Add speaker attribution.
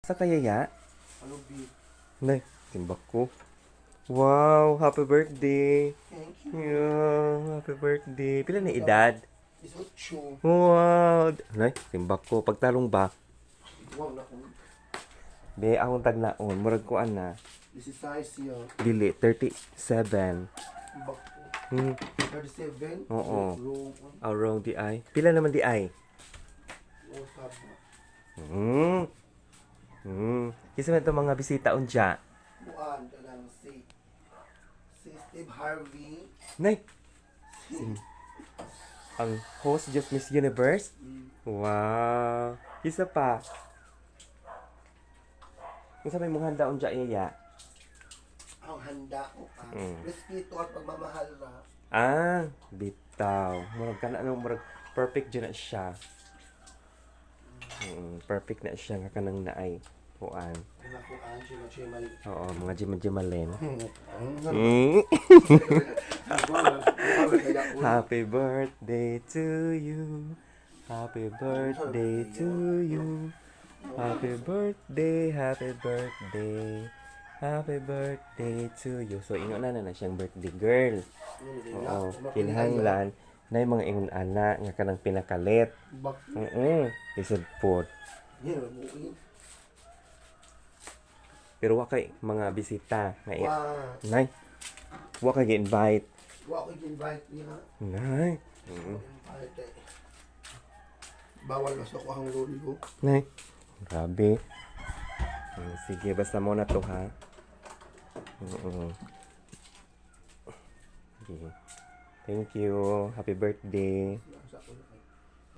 Speaker 1: Sa kayaya?
Speaker 2: Ano, B?
Speaker 1: Nay, timbak ko. Wow, happy birthday.
Speaker 2: Thank you.
Speaker 1: Yeah, happy birthday. Pila na edad?
Speaker 2: Is it true?
Speaker 1: Wow. Nay, timbak ko. Pagtalong ba?
Speaker 2: Wow, na kung
Speaker 1: Be, akong tagnaon. Murag ko na.
Speaker 2: this is size siya.
Speaker 1: Dili, 37.
Speaker 2: Bak
Speaker 1: Hmm,
Speaker 2: 37?
Speaker 1: Oo.
Speaker 2: Row.
Speaker 1: around the eye. Pila naman di eye?
Speaker 2: Oh, tama.
Speaker 1: Kisa man itong mga bisita unja.
Speaker 2: Buwan ka lang si Steve Harvey.
Speaker 1: Nay, ang host just Miss Universe? Wow. Isa pa. Kung sa may mong handa unja iya.
Speaker 2: Ang handa ko ka.
Speaker 1: Mm.
Speaker 2: Respeto at pagmamahal na.
Speaker 1: Ah, bitaw. Murag ka na, murag perfect dyan na siya. Perfect na siya nga kanang naay. Puan.
Speaker 2: Ang ako, Angela Chemal.
Speaker 1: Oo, mga jimal-jimalin.
Speaker 2: Mm.
Speaker 1: Happy birthday to you. Happy birthday to you. Happy birthday, happy birthday. Happy birthday to you. So, ingon na siyang birthday girl. Oo, kinahanglan na yung mga ingon ana nga kanang pinakalit.
Speaker 2: Bak.
Speaker 1: Isod po.
Speaker 2: Yan, buuin.
Speaker 1: Pero wa kay mga bisita nga
Speaker 2: Wow.
Speaker 1: nay. Wa kay gi-invite.
Speaker 2: Wa ko invite niya.
Speaker 1: Nay.
Speaker 2: Invite eh. Bawal masok ko ang lulo.
Speaker 1: Nay. Grabe. Sige, basta mo na to ha. Sige. Thank you. Happy birthday.
Speaker 2: Sa ko na